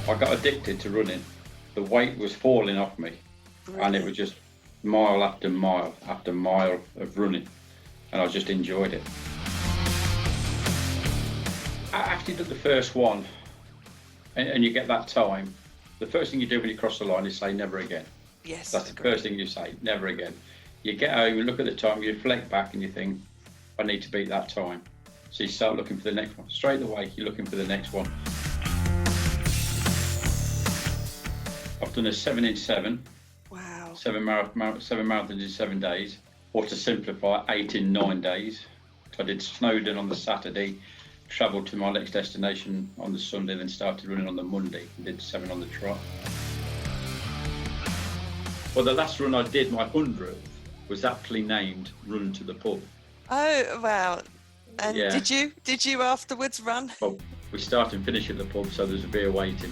I got addicted to running. The weight was falling off me, and it was just mile after mile after mile of running, and I just enjoyed it. After you did the first one, and you get that time, the first thing you do when you cross the line is say never again. Yes. That's the first thing you say, never again. You get home, you look at the time, you reflect back and you think, I need to beat that time. So you start looking for the next one. Straight away, you're looking for the next one. I've done a 7 in 7. Wow. 7 marathons in 7 days. Or to simplify, 8 in 9 days. I did Snowdon on the Saturday, travelled to my next destination on the Sunday, then started running on the Monday and did 7 on the trot. Well, the last run I did, my 100th, was aptly named Run to the Pub. Oh, wow. And Yeah. did you afterwards run? Well, we start and finish at the pub, so there's a beer waiting.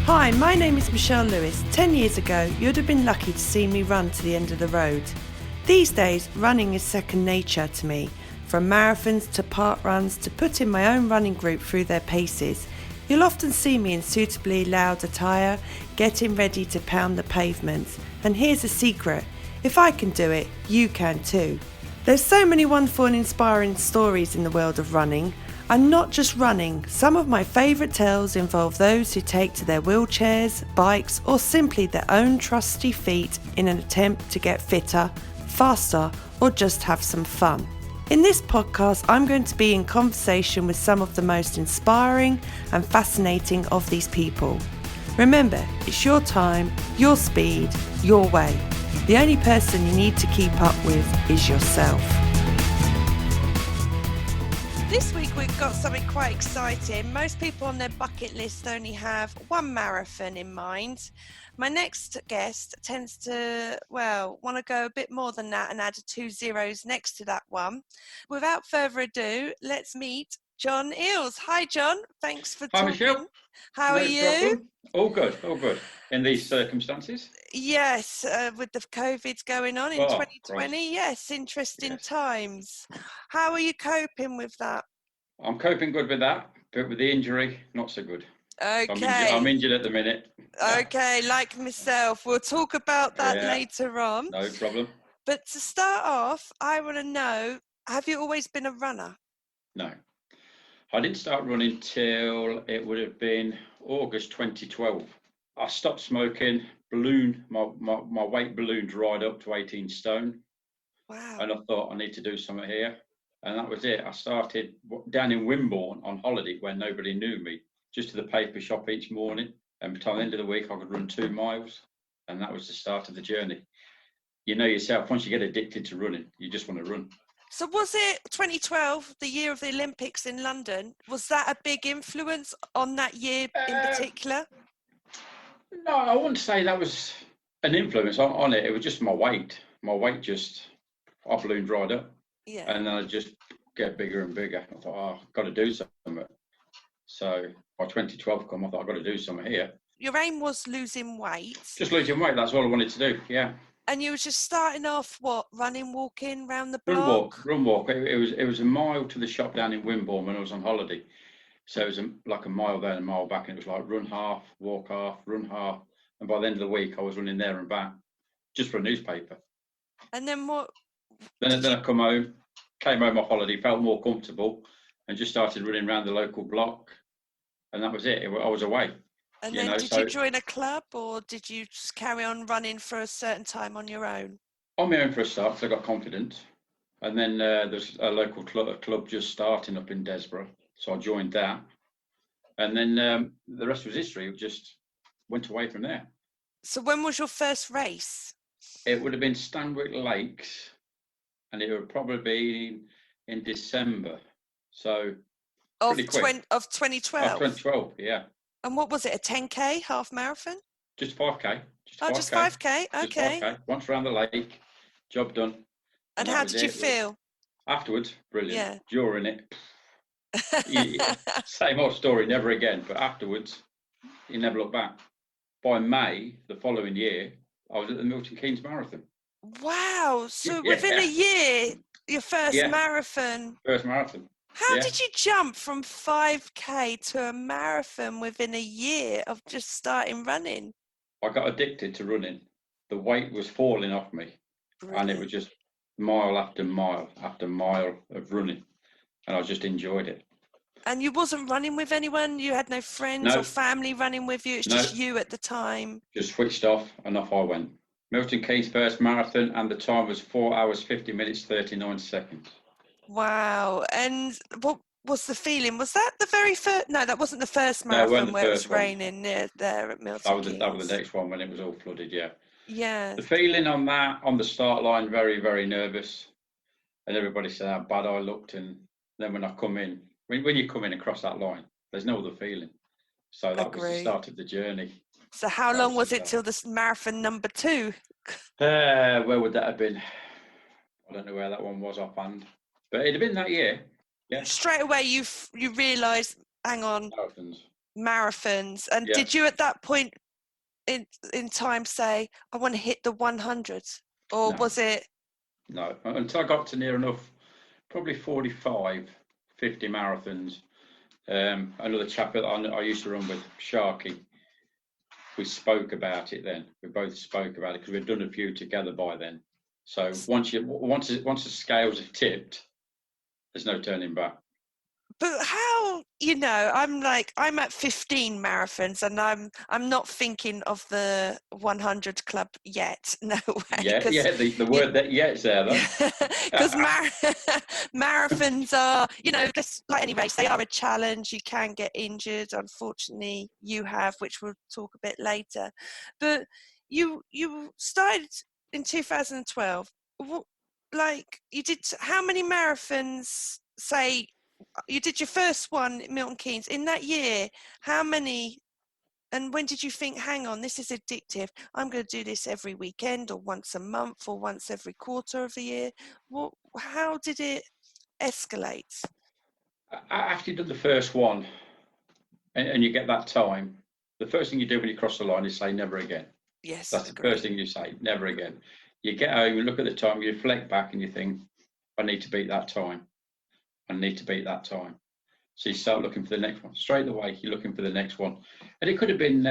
Hi, my name is Michelle Lewis. 10 years ago, you'd have been lucky to see me run to the end of the road. These days, running is second nature to me. From marathons to park runs to putting my own running group through their paces. You'll often see me in suitably loud attire, getting ready to pound the pavements. And here's a secret, if I can do it, you can too. There's so many wonderful and inspiring stories in the world of running. And not just running, some of my favourite tales involve those who take to their wheelchairs, bikes or simply their own trusty feet in an attempt to get fitter, faster or just have some fun. In this podcast, I'm going to be in conversation with some of the most inspiring and fascinating of these people. Remember, it's your time, your speed, your way. The only person you need to keep up with is yourself. This week we've got something quite exciting. Most people on their bucket list only have one marathon in mind. My next guest tends to, want to go a bit more than that and add 2 zeros next to that one. Without further ado, let's meet John Eales. Hi, John. Thanks for talking. Hi, Michelle. How are you? Problem. All good. In these circumstances? Yes, with the COVID going on in 2020. Christ. Yes, interesting times. How are you coping with that? I'm coping good with that, but with the injury, not so good. Okay. I'm injured at the minute. Okay, like myself. We'll talk about that later on. No problem. But to start off, I want to know, have you always been a runner? No. I didn't start running till it would have been August 2012. I stopped smoking, my weight ballooned right up to 18 stone. Wow. And I thought I need to do something here. And that was it. I started down in Wimborne on holiday where nobody knew me, just to the paper shop each morning. And by the end of the week, I could run 2 miles. And that was the start of the journey. You know yourself, once you get addicted to running, you just want to run. So was it 2012, the year of the Olympics in London? Was that a big influence on that year in particular? No, I wouldn't say that was an influence on it. It was just my weight. My weight just, I ballooned right up. Yeah. And then I just get bigger and bigger. I thought, I've got to do something. So by 2012 come, I thought, I've got to do something here. Your aim was losing weight? Just losing weight, that's all I wanted to do, yeah. And you were just starting off, running, walking around the block? Run walk. It was a mile to the shop down in Wimborne when I was on holiday. So it was like a mile there and a mile back, and it was like run half, walk half, run half. And by the end of the week, I was running there and back, just for a newspaper. And then what? Then I came home off holiday, felt more comfortable, and just started running around the local block. And that was it. I was away. And then did you join a club, or did you just carry on running for a certain time on your own? On my own for a start, because I got confident. And then there's a local club just starting up in Desborough. So I joined that. And then the rest was history. It just went away from there. So when was your first race? It would have been Stanwick Lakes. And it would probably be in December. So of pretty quick. Of 2012? Of 2012, yeah. And what was it, a 10K, half marathon? Just 5K. Just 5K, okay. 5K. Once around the lake, job done. And how did you feel? Afterwards, brilliant. Yeah. During it, same old story, never again. But afterwards, you never look back. By May the following year, I was at the Milton Keynes Marathon. Wow. So within a year, your first marathon. First marathon. How Yeah, did you jump from 5K to a marathon within a year of just starting running? I got addicted to running. The weight was falling off me, and it was Brilliant. just mile after mile after mile of running, and I just enjoyed it. And you wasn't running with anyone? You had no friends or No, family running with you? It's just no, you at the time? just switched off and off I went. Milton Keynes first marathon, and the time was 4 hours 50 minutes 39 seconds. Wow. And what was the feeling? Was that the very first? No, that wasn't the first No, it weren't marathon the where it was first one. raining near there at That Milton was the Keynes. next one when it was all flooded. Yeah, Yeah. the feeling on that on the start line, very very nervous, and everybody said how bad I looked. And then when I come in, when you come in across that line, there's no other feeling. So that was the Agree. start of the journey. So how That long was the was it start. till this marathon number 2? Where would that have been? I don't know where that one was offhand, but it'd have been that year. Yeah, Straight away you realised, hang on, marathons. marathons. And Yeah, did you at that point in time say, I want to hit the 100? Or no, was it? no. Until I got to near enough, probably 45, 50 marathons. Another chap that I used to run with, Sharky, we spoke about it then. We both spoke about it because we'd done a few together by then. So once the scales have tipped, there's no turning back. But how, I'm at 15 marathons and I'm not thinking of the 100 club yet. No way. Yeah. The word that yet's there though. Because marathons are, just like any race, they are a challenge. You can get injured. Unfortunately, you have, which we'll talk a bit later. But you started in 2012. You did how many marathons? Say you did your first one at Milton Keynes in that year. How many? And when did you think, hang on, this is addictive? I'm going to do this every weekend or once a month or once every quarter of the year. How did it escalate? After you've done the first one and you get that time, the first thing you do when you cross the line is say never again. Yes, That's the agree. first thing you say, never again. You get home, you look at the time, you reflect back and you think, I need to beat that time. I need to beat that time. So you start looking for the next one. Straight away, you're looking for the next one. And it could have been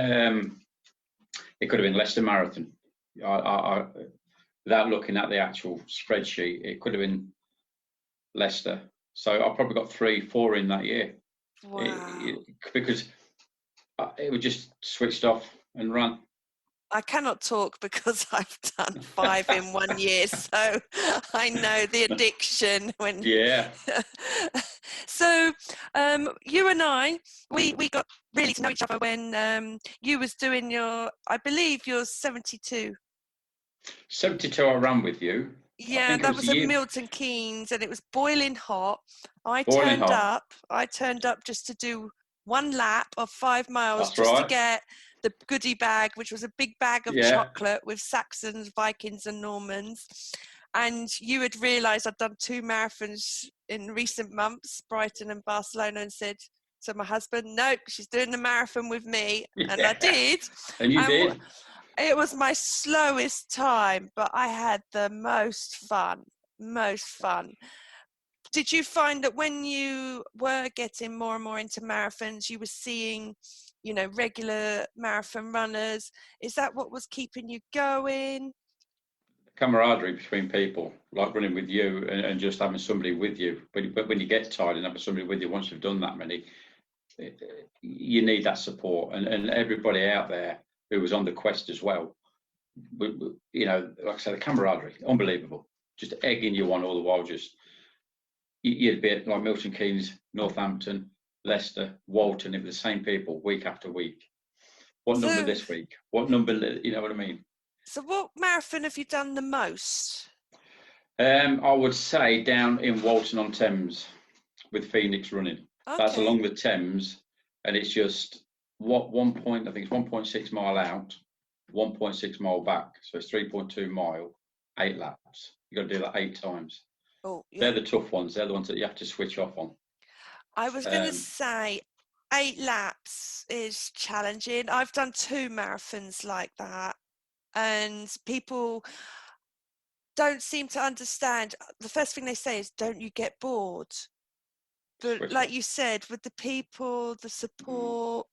Leicester Marathon. Without looking at the actual spreadsheet, it could have been Leicester. So I probably got 3, 4 in that year. Wow. Because it was just switched off and ran. I cannot talk because I've done 5 in 1 year, so I know the addiction. Yeah. So you and I, we got really to know each other when you was doing I believe you're 72. 72 I ran with you. I Yeah, think it that was was the at year Milton Keynes and it was boiling hot. I boiling turned hot. up. I turned up just to do 1 lap of 5 miles That's just to right. get the goodie bag, which was a big bag of Yeah. chocolate with Saxons, Vikings and Normans. And you had realised I'd done 2 marathons in recent months, Brighton and Barcelona, and said to my husband, nope, she's doing the marathon with me. Yeah. And I did. And you did. It was my slowest time, but I had the most fun. Did you find that when you were getting more and more into marathons, you were seeing, regular marathon runners? Is that what was keeping you going? Camaraderie between people, like running with you and just having somebody with you. But when you get tired and having somebody with you, once you've done that many, you need that support. And everybody out there who was on the quest as well, like I said, the camaraderie, unbelievable. Just egging you on all the while. Just you'd be like Milton Keynes, Northampton, Leicester, Walton. It was the same people week after week. What number this week? What number? You know what I mean? So what marathon have you done the most? I would say down in Walton-on-Thames with Phoenix running. Okay. That's along the Thames, and it's just I think it's 1.6 mile out, 1.6 mile back. So it's 3.2 mile, 8 laps. You got to do that 8 times. Oh, yeah. They're the tough ones. They're the ones that you have to switch off on. I was going to say 8 laps is challenging. I've done 2 marathons like that, and people don't seem to understand. The first thing they say is, don't you get bored? But Swift like one. you said, with the people, the support,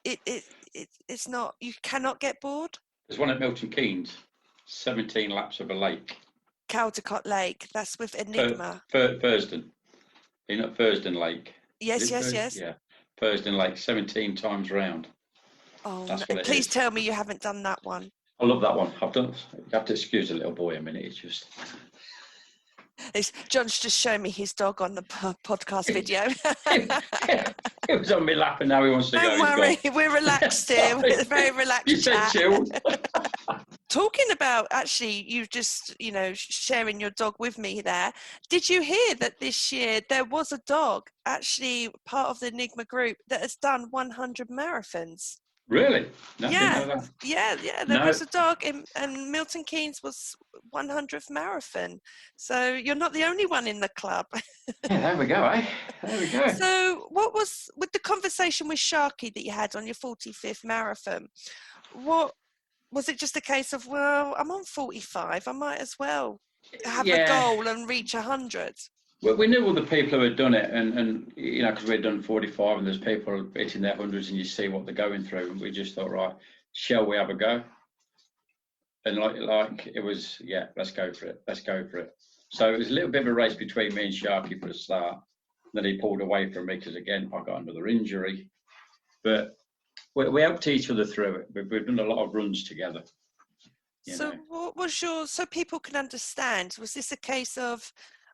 it's not. You cannot get bored. There's one at Milton Keynes, 17 laps of a lake. Caldecott Lake. That's with Enigma. Thurston. You're not Thurston Lake. Is Yes, it yes, Thurston? yes. Yeah. Thurston Lake, 17 times round. Oh, no. That's what it Please is. tell me you haven't done that one. I love that one. I've done. You have to excuse the little boy a minute. It's just. John's just showing me his dog on the podcast video. It was on me lap and now he wants to go. Don't worry, we're relaxed here. We're very relaxed. You said chat. chilled. Talking about actually, you just, sharing your dog with me there. Did you hear that this year there was a dog actually part of the Enigma group that has done 100 marathons? Really? No, I Yeah, didn't know that. yeah. There was a dog, and Milton Keynes was 100th marathon. So you're not the only one in the club. Yeah, there we go, eh? There we go. So what was, with the conversation with Sharky that you had on your 45th marathon, what was it, just a case of, well, I'm on 45, I might as well have a goal and reach 100? Well, we knew all the people who had done it, and because we'd done 45 and there's people hitting their hundreds and you see what they're going through, and we just thought, right, shall we have a go? And like it was, let's go for it. So it was a little bit of a race between me and Sharky for the start. Then he pulled away from me because, again, I got another injury. But we helped each other through it. We've done a lot of runs together. So what was so people can understand, was this a case of,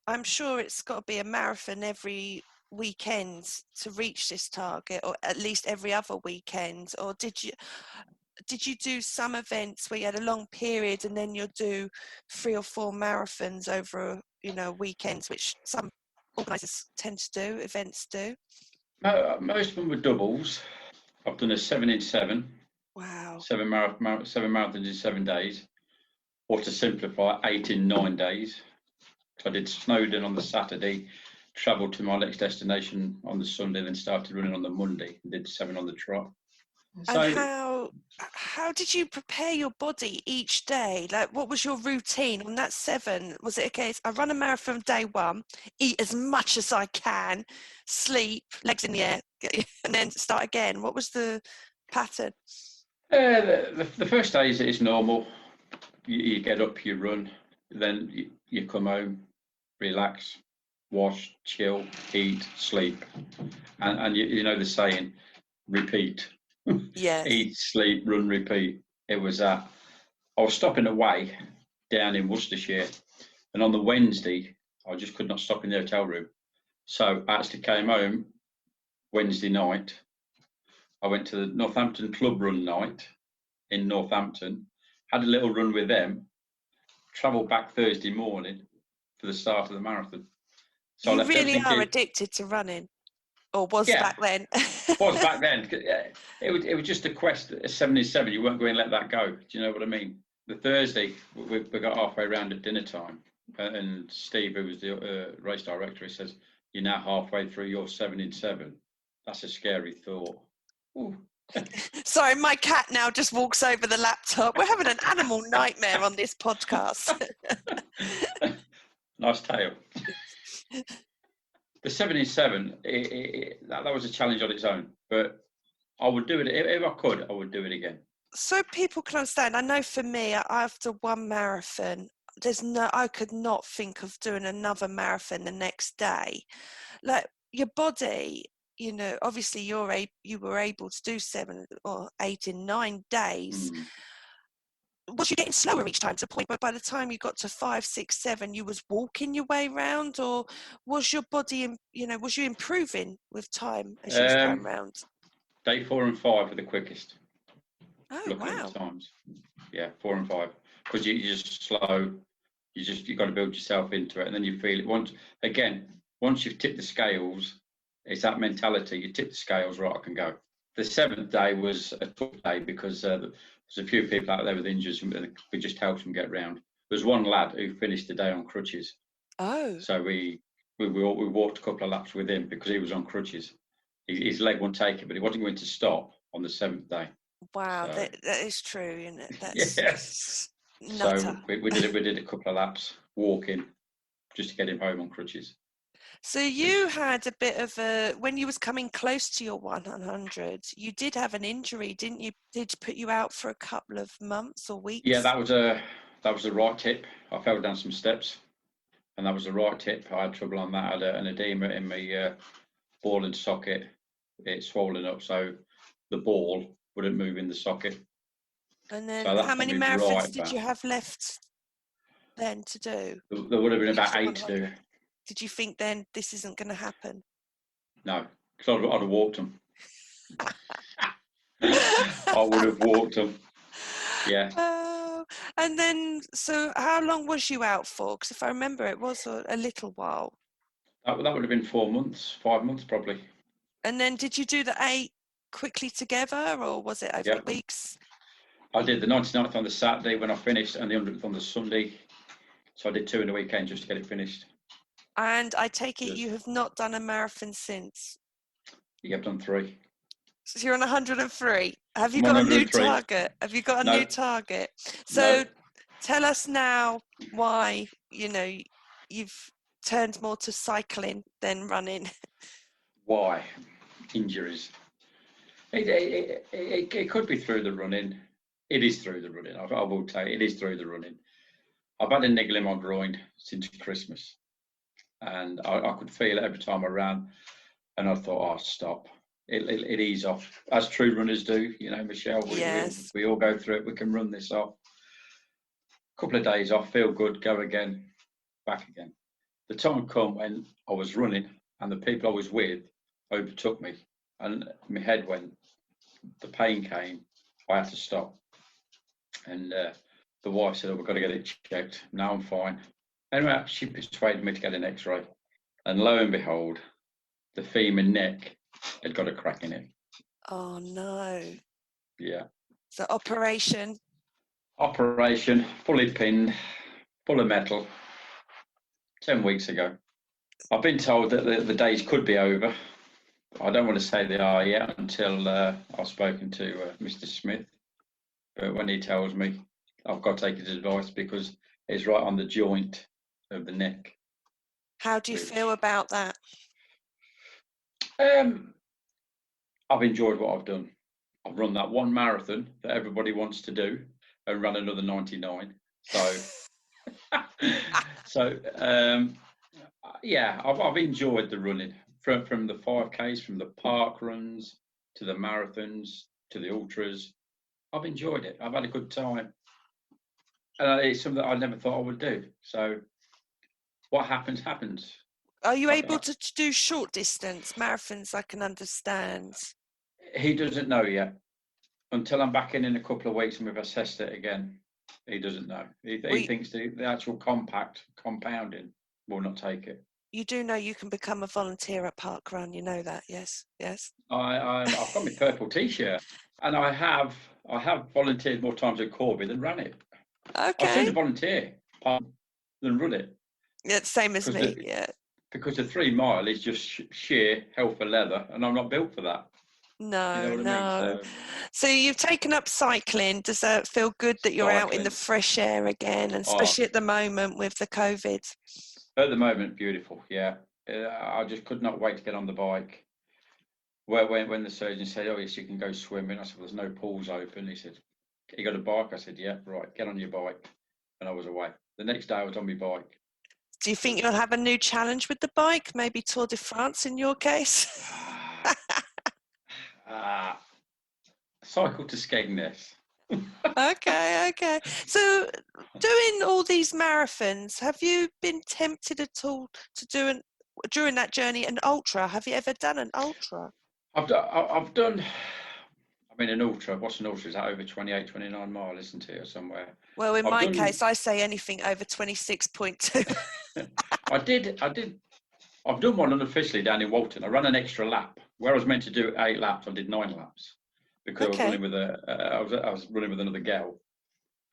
I'm sure it's got to be a marathon every weekend to reach this target, or at least every other weekend? Or did you do some events where you had a long period and then you'll do 3 or 4 marathons over, weekends, which some organisers tend to do, events do? Most of them were doubles. I've done a 7 in 7. Wow. 7 marathons in 7 days. Or to simplify, 8 in 9 days. I did Snowdon on the Saturday, travelled to my next destination on the Sunday, then started running on the Monday, and did 7 on the trot. So, and how did you prepare your body each day? Like, what was your routine on that 7? Was it a case, I run a marathon day 1, eat as much as I can, sleep, legs in the air, and then start again? What was the pattern? The first day is normal. You get up, you run, then you come home, relax, wash, chill, eat, sleep, and you know the saying, repeat. Yes. Eat, sleep, run, repeat. It was that. I was stopping away down in Worcestershire, and on the Wednesday I just could not stop in the hotel room, so I actually came home Wednesday night. I went to the Northampton Club Run night in Northampton, had a little run with them, travelled back Thursday morning for the start of the marathon. So you really are addicted to running, or was back then? Was back then. It was just a quest. A 7 in 7. You weren't going to let that go. Do you know what I mean? The Thursday, we got halfway around at dinner time, and Steve, who was the race director, he says, "You're now halfway through your 7 in 7." That's a scary thought. Sorry, my cat now just walks over the laptop. We're having an animal nightmare on this podcast. Nice tail. The 7 in 7, that was a challenge on its own, but I would do it if I could. I would do it again. So people can understand. I know for me, after one marathon, I could not think of doing another marathon the next day. Like, your body, obviously you were able to do 7 or 8 in 9 days. Was you getting slower each time, to the point where by the time you got to 5, 6, 7, you was walking your way round, or was your body, was you improving with time as you was going round? Day 4 and 5 were the quickest. Oh, looking wow. at the times. Yeah, 4 and 5, because you just slow. You got to build yourself into it, and then you feel it. Once you've tipped the scales, it's that mentality. You tip the scales, right? I can go. The 7th day was a tough day because there's a few people out there with injuries, and we just helped them get round. There was one lad who finished the day on crutches. Oh. So we walked a couple of laps with him because he was on crutches. His leg wouldn't take it, but he wasn't going to stop on the 7th day. Wow, so, that is true, isn't it? That's nutter. So we did a couple of laps walking just to get him home on crutches. So you had a bit of when you was coming close to your 100, you did have an injury, didn't you? Did put you out for a couple of months or Yeah, weeks? that was the right tip. I fell down some steps, and that was the right tip. I had trouble on that. I had an edema in my ball and socket. It swollen up, so the ball wouldn't move in the socket. And So then that how put many me marathons right did back. you have left then to do? There would have been about Reach your 8 to do. 100? Did you think then this isn't going to happen? No, because I'd have walked them. I would have walked them. Yeah. Oh, and then, so how long was you out for? Because if I remember, it was a little while. That would have been 4 months, 5 months probably. And then did you do the 8 quickly together, or was it over Yeah. weeks? I did the 99th on the Saturday when I finished, and the 100th on the Sunday. So I did 2 in the weekend just to get it finished. And I take it Yes. you have not done a marathon since. Yeah, I've done 3. So you're on 103. Have you I'm on got a new 103. target? Have you got a No. new target? So No. tell us now why, you've turned more to cycling than running. Why? Injuries. It could be through the running. It is through the running. I will say it is through the running. I've had a niggle in my groin since Christmas, and I could feel it every time I ran, and I thought, oh, stop. It ease off, as true runners do. Michelle, Yes. we all go through it. We can run this off. Couple of days off, feel good, go again, back again. The time come when I was running and the people I was with overtook me, and my head went, the pain came, I had to stop. And the wife said, oh, we've got to get it checked. Now I'm fine. Anyway, she persuaded me to get an x-ray. And lo and behold, the femur neck had got a crack in it. Oh no. Yeah. So operation. Operation, fully pinned, full of metal, 10 weeks ago. I've been told that the days could be over. I don't want to say they are yet until I've spoken to Mr. Smith. But when he tells me, I've got to take his advice because it's right on the joint of the neck. How do you feel about that? I've enjoyed what I've done. I've run that one marathon that everybody wants to do and run another 99. Yeah, I've enjoyed the running from the 5Ks, from the park runs to the marathons to the ultras. I've enjoyed it. I've had a good time, and it's something that I never thought I would do. So, what happens, happens. Are you able to do short distance marathons? I can understand. He doesn't know yet. Until I'm back in a couple of weeks and we've assessed it again, he doesn't know. He thinks the actual compounding will not take it. You do know you can become a volunteer at Parkrun. You know that, yes? I've got my purple T-shirt, and I have volunteered more times at Corby than ran it. Okay. I'd sooner volunteer than run it. Yeah, same as me. Yeah. Because the 3 mile is just sheer hell for leather, and I'm not built for that. No, you know what I mean? So you've taken up cycling. Does that feel good that you're out in the fresh air again, and especially at the moment with the COVID? At the moment, beautiful. Yeah, I just could not wait to get on the bike. When the surgeon said, "Oh yes, you can go swimming," I said, "There's no pools open." He said, "You got a bike?" I said, "Yeah, right. Get on your bike." And I was away. The next day, I was on my bike. Do you think you'll have a new challenge with the bike? Maybe Tour de France in your case? Cycle to Skegness. Okay. So doing all these marathons, have you been tempted at all to do during that journey an ultra? Have you ever done an ultra? I've done. I mean, an ultra. What's an ultra? Is that over 28, 29 miles, isn't it, or somewhere? Well, in my case, I say anything over 26.2. I did. I've done one unofficially down in Walton. I ran an extra lap. Where I was meant to do 8 laps, I did 9 laps because I was running with another girl,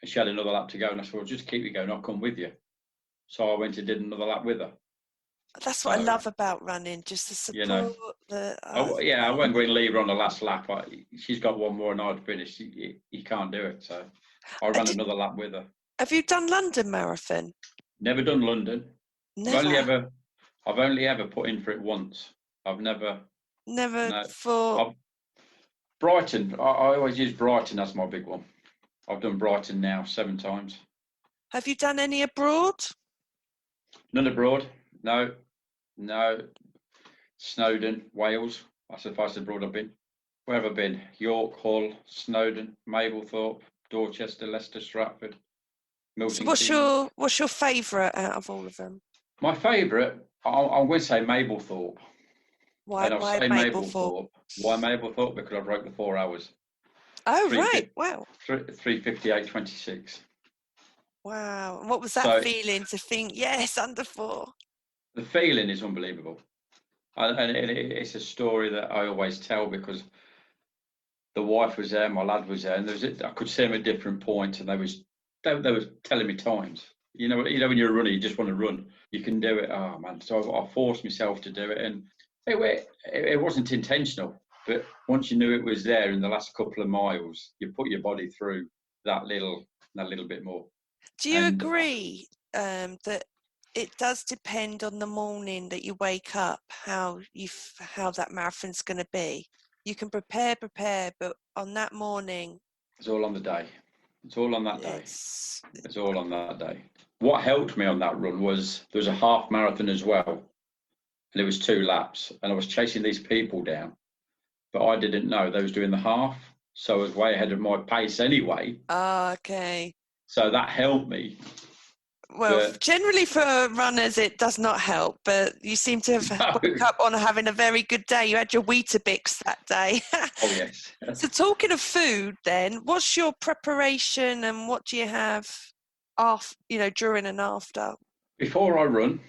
and she had another lap to go. And I said, "Well, just keep you going. I'll come with you." So I went and did another lap with her. That's what I love about running, just the support. I won't go and leave her on the last lap. She's got one more and I'd finished. You can't do it. So I ran another lap with her. Have you done London Marathon? Never done London. Never. I've only ever put in for it once. I've never. Never No. thought. Brighton. I always use Brighton as my big one. I've done Brighton now 7 times. Have you done any abroad? None abroad. No. Snowdon, Wales. That's the farthest abroad I've been. Where have I been? York, Hull, Snowdon, Mablethorpe, Dorchester, Leicester, Stratford, So Milton Keynes. what's your favourite out of all of them? My favourite, I'm going to say Mablethorpe. Why And I'll say Mablethorpe? Mablethorpe. Why Mablethorpe? Because I broke the 4 hours. Oh, right. Wow. 3:58.26. Wow. And what was that So feeling to think, yes, under 4? the feeling is unbelievable. And it's a story that I always tell because the wife was there, my lad was there, and I could see them at different points, and they were telling me times. You know, when you're a runner, you just want to run. You can do it. Oh man! So I forced myself to do it, and it wasn't intentional. But once you knew it was there in the last couple of miles, you put your body through that little bit more. Do you And agree that it does depend on the morning that you wake up, how that marathon's going to be? You can prepare, but on that morning, it's all on the day. It's all on that day. It's all on that day. What helped me on that run was there was a half marathon as well, and it was 2 laps, and I was chasing these people down, but I didn't know they was doing the half, so I was way ahead of my pace anyway. Okay. So that helped me. Well, generally for runners, it does not help, but you seem to have woke up on having a very good day. You had your Weetabix that day. Oh, yes. So talking of food then, what's your preparation and what do you have during and after? Before I run,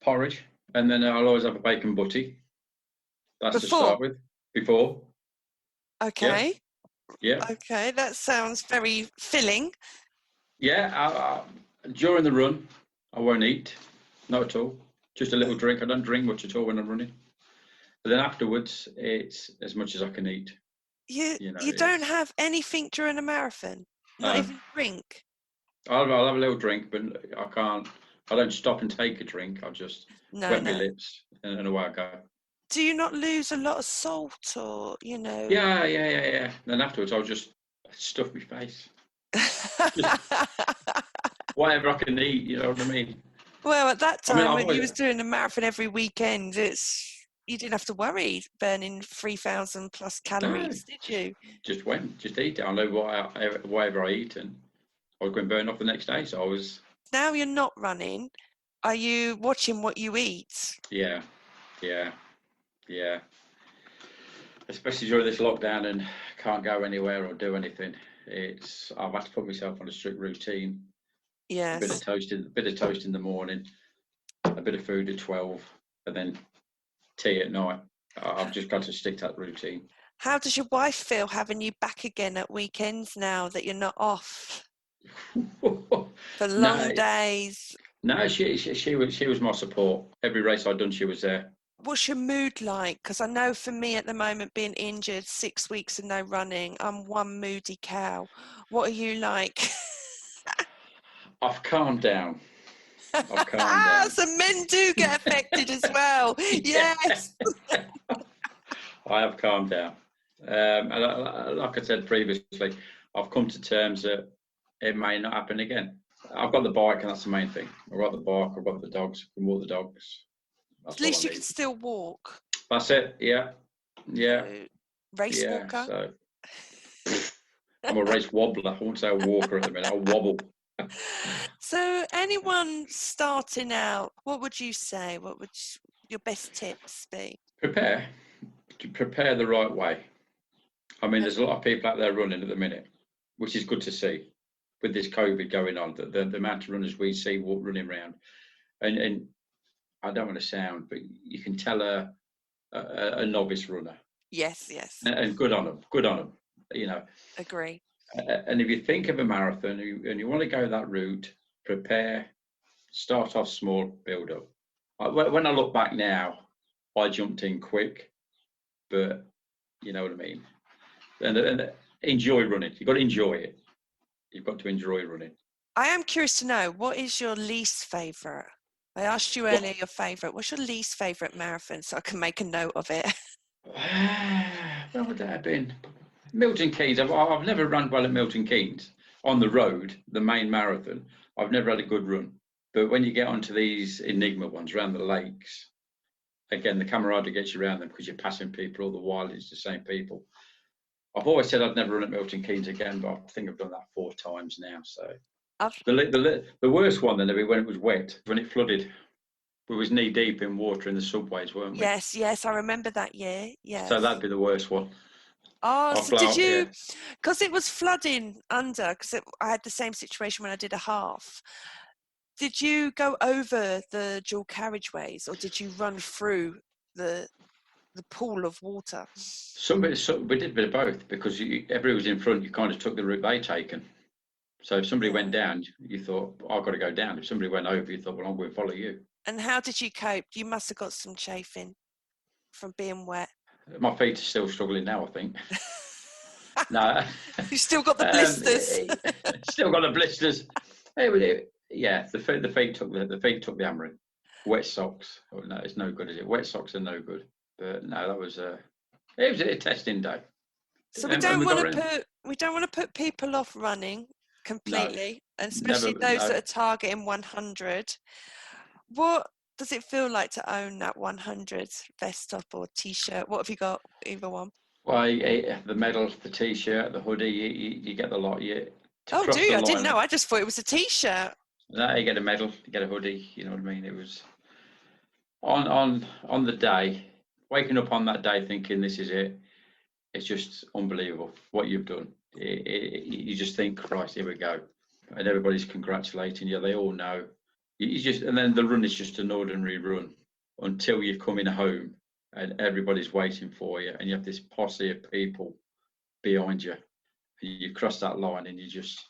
porridge, and then I'll always have a bacon butty. That's to start with. Before. Okay. Yeah. Okay, that sounds very filling. Yeah, during the run, I won't eat, not at all. Just a little drink. I don't drink much at all when I'm running. But then afterwards, it's as much as I can eat. You don't have anything during a marathon, not even drink. I'll have a little drink, but I don't stop and take a drink. I just wet my lips and away I go. Do you not lose a lot of salt or, Yeah. Then afterwards, I'll just stuff my face. Whatever I can eat, you know what I mean? Well, at that time, when you was doing a marathon every weekend, you didn't have to worry burning 3,000 plus calories, did you? Just eat it. I know whatever I eat, and I was going to burn off the next day. So I was. Now you're not running. Are you watching what you eat? Yeah. Especially during this lockdown and can't go anywhere or do anything. I've had to put myself on a strict routine. Yes. A bit of toast in the morning, a bit of food at 12, and then tea at night. I've just got to stick to that routine. How does your wife feel having you back again at weekends now that you're not off for long days? No, she was my support. Every race I'd done, she was there. What's your mood like? Because I know for me at the moment, being injured, 6 weeks and no running, I'm one moody cow. What are you like? I've calmed down. So men do get affected as well. Yes. I have calmed down. And like I said previously, I've come to terms that it may not happen again. I've got the bike, and that's the main thing. I've got the bike, I've got the dogs, I can walk the dogs. At least you can still walk. That's it, yeah. Race walker? So I'm a race wobbler. I won't say a walker at the minute, I wobble. So anyone starting out, what would you say? What would your best tips be? Prepare the right way. I mean, there's a lot of people out there running at the minute, which is good to see with this COVID going on, the amount of runners we see running around. And I don't want to sound, but you can tell a novice runner. Yes. And good on them, Agree. And if you think of a marathon and you want to go that route, prepare, start off small, build up. When I look back now, I jumped in quick, but you know what I mean. And enjoy running. You've got to enjoy it. You've got to enjoy running. I am curious to know, what is your least favourite? I asked you earlier your favourite. What's your least favourite marathon, so I can make a note of it? Where would that have been? Milton Keynes. I've never run well at Milton Keynes on the road, the main marathon. I've never had a good run. But when you get onto these Enigma ones around the lakes, again, the camaraderie gets you around them because you're passing people all the while. It's the same people. I've always said I'd never run at Milton Keynes again, but I think I've done that 4 times now. So the worst one then would be when it was wet, when it flooded. We was knee deep in water in the subways, weren't we? Yes, I remember that year. Yes. So that'd be the worst one. Oh, so did you, because it was flooding under, because I had the same situation when I did a half. Did you go over the dual carriageways, or did you run through the pool of water? We did a bit of both, because everybody was in front, you kind of took the route they'd taken. So if somebody went down, you thought, I've got to go down. If somebody went over, you thought, well, I'm going to follow you. And how did you cope? You must have got some chafing from being wet. My feet are still struggling now, I think. No. You still got the blisters. Still got the blisters. Yeah, the feet took the hammering. Wet socks. Oh, no, it's no good, is it? Wet socks are no good. But no, it was a testing day. So we don't want to put people off running completely, and especially those that are targeting 100. What does it feel like to own that 100 vest top or t-shirt? What have you got? Either one? Well, the medal, the t-shirt, the hoodie, you get the lot. Do you? I didn't know. I just thought it was a t-shirt. No, you get a medal, you get a hoodie. You know what I mean? It was on the day, waking up on that day thinking this is it. It's just unbelievable what you've done. You just think, Christ, here we go, and everybody's congratulating you. They all know. And then the run is just an ordinary run until you're coming home and everybody's waiting for you, and you have this posse of people behind you. You cross that line and you just.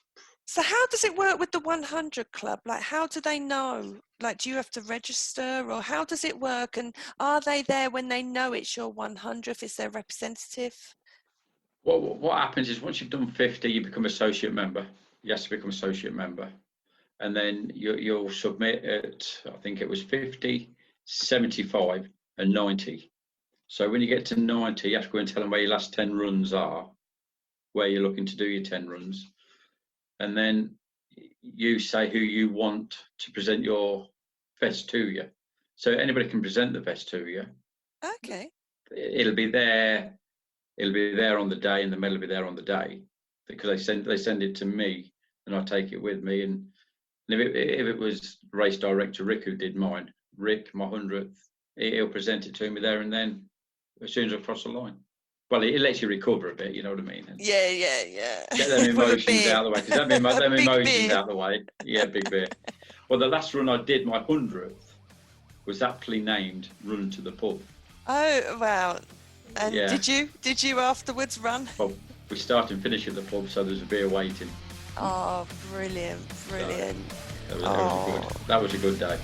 So how does it work with the 100 Club? Like, how do they know? Like, do you have to register, or how does it work? And are they there when they know it's your 100th? Is their representative? Well, what happens is once you've done 50, you become associate member. You have to become associate member. And then you'll submit at, I think it was 50, 75 and 90. So when you get to 90, you have to go and tell them where your last 10 runs are, where you're looking to do your 10 runs. And then you say who you want to present your vest to you. So anybody can present the vest to you. Okay. It'll be there on the day, and the medal will be there on the day, because they send it to me and I take it with me. And if it was race director Rick who did mine, Rick, my 100th, he'll present it to me there and then as soon as I cross the line. Well, it lets you recover a bit, you know what I mean? And yeah. Get them emotions out of the way, because them emotions out of the way. Yeah, big beer. Well, the last run I did, my 100th, was aptly named Run to the Pub. Oh, wow. And did you afterwards run? Well, we start and finish at the pub, so there's a beer waiting. Oh, brilliant. So, that was a good day.